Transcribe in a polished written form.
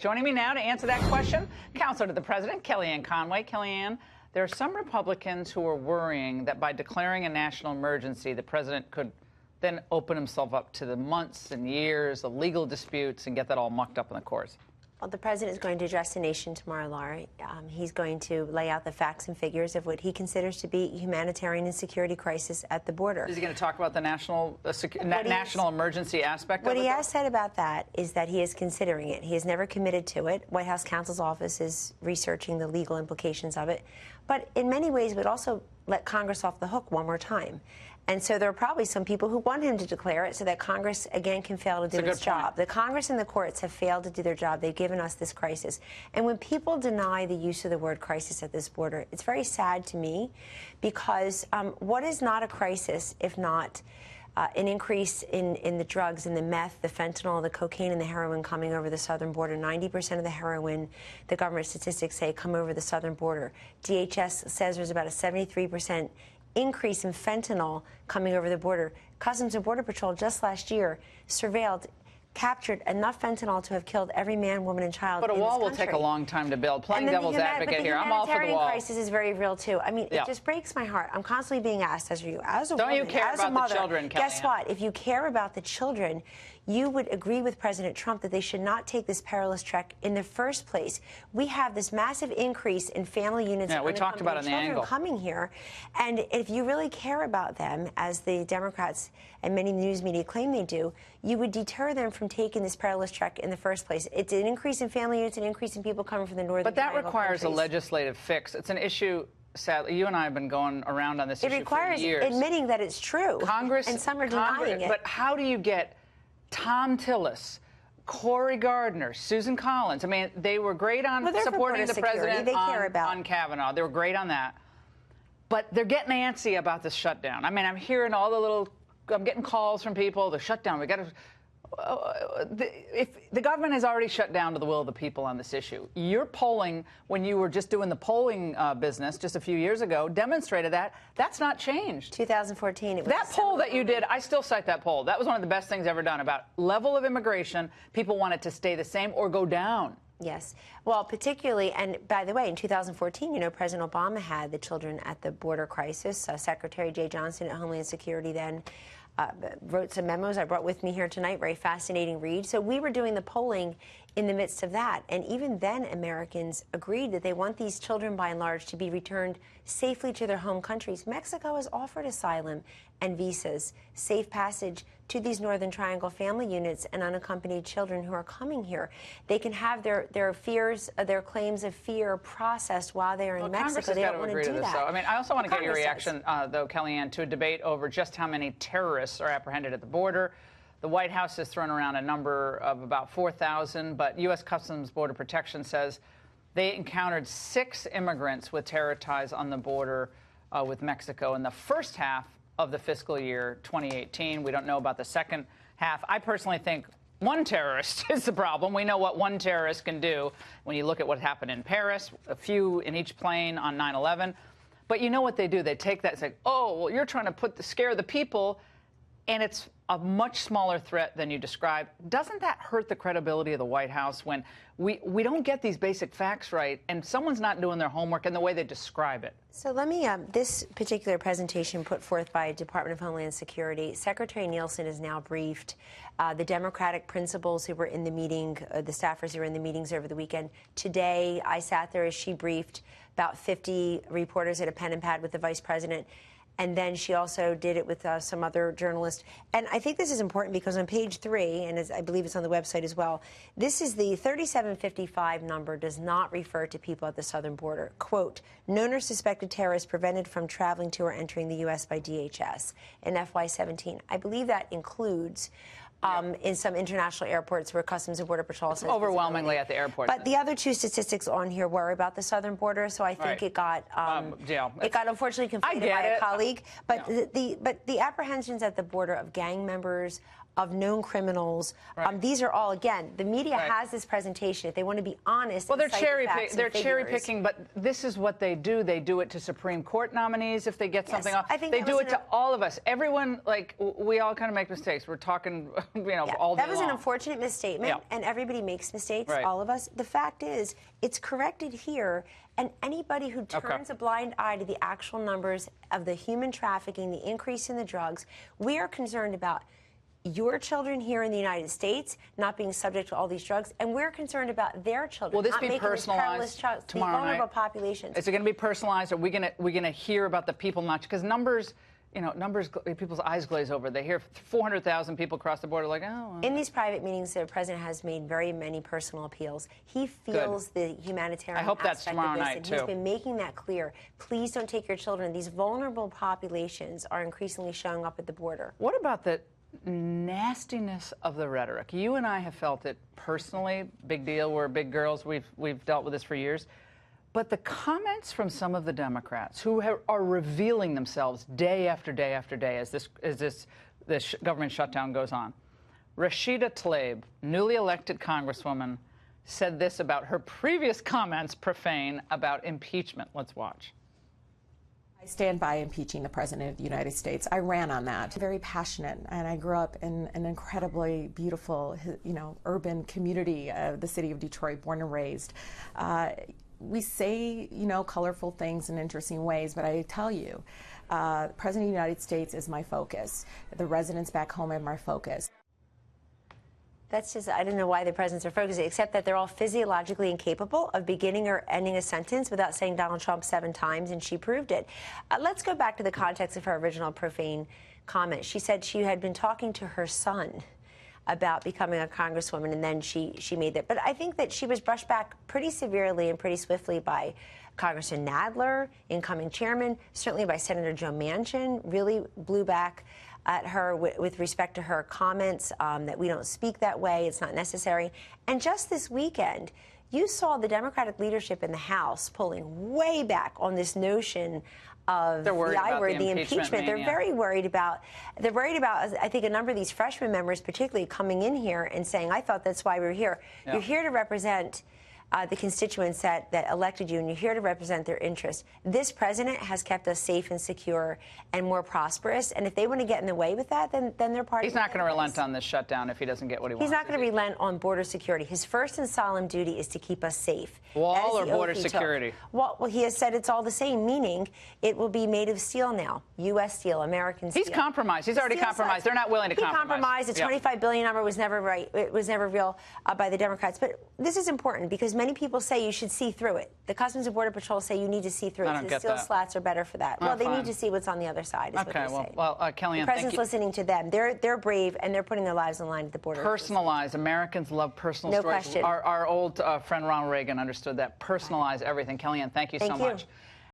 Joining me now to answer that question, Counselor to the President, Kellyanne Conway. Kellyanne, there are some Republicans who are worrying that by declaring a national emergency, the president could then open himself up to the months and years of legal disputes and get that all mucked up in the courts. Well, the president is going to address the nation tomorrow, Laura. He's going to lay out the facts and figures of what he considers to be humanitarian and security crisis at the border. Is he going to talk about the national emergency aspect of it? What he has said about that is that he is considering it. He has never committed to it. White House counsel's office is researching the legal implications of it. But in many ways, would also let Congress off the hook one more time. And so there are probably some people who want him to declare it so that Congress, again, can fail to do its job. The Congress and the courts have failed to do their job. They've given us this crisis. And when people deny the use of the word crisis at this border, it's very sad to me because what is not a crisis if not an increase in the drugs and the meth, the fentanyl, the cocaine, and the heroin coming over the southern border? 90% of the heroin, the government statistics say, come over the southern border. DHS says there's about a 73% increase in fentanyl coming over the border. Customs and Border Patrol just last year surveilled, captured enough fentanyl to have killed every man, woman, and child. But a wall will take a long time to build. Playing devil's advocate here, I'm all for the wall. The humanitarian crisis is very real too. I mean, it just breaks my heart. I'm constantly being asked, as a woman, as a mother, the children, guess what? If you care about the children, you would agree with President Trump that they should not take this perilous trek in the first place. We have this massive increase in family units. Yeah, we talked about it in the angle. Coming here, and if you really care about them, as the Democrats and many news media claim they do, you would deter them from taking this perilous trek in the first place. It's an increase in family units, an increase in people coming from the northern. But that requires a legislative fix. It's an issue. Sadly, you and I have been going around on this issue for years. It requires admitting that it's true. Congress, and some are denying it. But how do you get Tom Tillis, Cory Gardner, Susan Collins? I mean, they were great on supporting the president on Kavanaugh. They were great on that. But they're getting antsy about this shutdown. I mean, I'm hearing I'm getting calls from people, the shutdown, we got to... if the government has already shut down to the will of the people on this issue, your polling, when you were just doing the polling business just a few years ago, demonstrated that that's not changed. 2014. It was that poll that you did, I still cite that poll. That was one of the best things ever done about level of immigration. People want it to stay the same or go down. Yes. Well, particularly, and by the way, in 2014, you know, President Obama had the children at the border crisis. Secretary Jeh Johnson at Homeland Security then wrote some memos I brought with me here tonight, very fascinating read. So we were doing the polling in the midst of that. And even then, Americans agreed that they want these children, by and large, to be returned safely to their home countries. Mexico has offered asylum and visas, safe passage to these Northern Triangle family units and unaccompanied children who are coming here. They can have their fears, their claims of fear processed while they are in Mexico. They don't want to do that. I mean, I also want to get your reaction, though, Kellyanne, to a debate over just how many terrorists are apprehended at the border. The White House has thrown around a number of about 4,000, but U.S. Customs Border Protection says they encountered 6 immigrants with terror ties on the border with Mexico in the first half of the fiscal year 2018. We don't know about the second half. I personally think one terrorist is the problem. We know what one terrorist can do when you look at what happened in Paris, a few in each plane on 9/11. But you know what they do? They take that and say, oh, well, you're trying to scare the people, and it's a much smaller threat than you describe. Doesn't that hurt the credibility of the White House when we don't get these basic facts right and someone's not doing their homework in the way they describe it? So let me, this particular presentation put forth by Department of Homeland Security, Secretary Nielsen is now briefed. The Democratic principals who were in the meeting, the staffers who were in the meetings over the weekend. Today, I sat there as she briefed about 50 reporters at a pen and pad with the vice president. And then she also did it with some other journalists. And I think this is important because on page 3, and I believe it's on the website as well, this is the 3755 number does not refer to people at the southern border. Quote, known or suspected terrorists prevented from traveling to or entering the U.S. by DHS in FY17. I believe that includes in some international airports where Customs and Border Patrol says overwhelmingly at the airport. But the other 2 statistics on here were about the southern border, so I think it got unfortunately conflated by a colleague. But the apprehensions at the border of gang members, of known criminals. Right. These are all, again, the media Right. has this presentation. If they want to be honest, Well, they're and cite the facts and they're cherry figures. picking, but this is what they do. They do it to Supreme Court nominees if they get something off. I think They that do was it to all of us. Everyone, like, we all kind of make mistakes. We're talking, all day That was long. an unfortunate misstatement, Yeah. and everybody makes mistakes, Right. all of us. The fact is, it's corrected here, and anybody who turns a blind eye to the actual numbers of the human trafficking, the increase in the drugs, we are concerned about your children here in the United States not being subject to all these drugs, and we're concerned about their children. Will this not be making this perilous personalized to tomorrow vulnerable night? populations. Is it going to be personalized? Are we going to hear about the people not? Because numbers, people's eyes glaze over. They hear 400,000 people cross the border, like, oh. Well. In these private meetings, the president has made very many personal appeals. He feels the humanitarian I hope that's aspect tomorrow of this, night, and he's too. been making that clear. Please don't take your children. These vulnerable populations are increasingly showing up at the border. What about the nastiness of the rhetoric? You and I have felt it personally. Big deal. We're big girls. We've dealt with this for years. But the comments from some of the Democrats who are revealing themselves day after day after day as this government shutdown goes on. Rashida Tlaib, newly elected Congresswoman, said this about her previous comments, profane, about impeachment. Let's watch. I stand by impeaching the President of the United States. I ran on that. Very passionate, and I grew up in an incredibly beautiful, urban community of the city of Detroit, born and raised. We say, colorful things in interesting ways, but I tell you, President of the United States is my focus. The residents back home are my focus. That's just, I don't know why the presidents are focusing, except that they're all physiologically incapable of beginning or ending a sentence without saying Donald Trump 7 times, and she proved it. Let's go back to the context of her original profane comment. She said she had been talking to her son about becoming a congresswoman, and then she made that. But I think that she was brushed back pretty severely and pretty swiftly by Congressman Nadler, incoming chairman, certainly by Senator Joe Manchin, really blew back at her with respect to her comments that we don't speak that way, it's not necessary. And just this weekend, you saw the Democratic leadership in the House pulling way back on this notion of the I word, the impeachment. They're very worried about, I think, a number of these freshman members particularly coming in here and saying, I thought that's why we were here. Yeah. You're here to represent the constituents that elected you, and you're here to represent their interests. This president has kept us safe and secure and more prosperous, and if they want to get in the way with that, then they're part of it. He's not going to relent on this shutdown if he doesn't get what he wants. He's not going to relent on border security. His first and solemn duty is to keep us safe. Wall or border security? Well, he has said it's all the same, meaning it will be made of steel now, U.S. steel, American steel. He's compromised. He's already compromised. They're not willing to compromise. He compromised. The $25 billion number was never right. It was never real by the Democrats. But this is important because many people say you should see through it. The Customs and Border Patrol say you need to see through it. The steel slats are better for that. Well, they need to see what's on the other side, is what they say. Well, Kellyanne, the president's listening to them. They're brave, and they're putting their lives on the line at the border. Personalize. Americans love personal stories. No question. Our old friend Ronald Reagan understood that. Personalize everything. Kellyanne, thank you so much.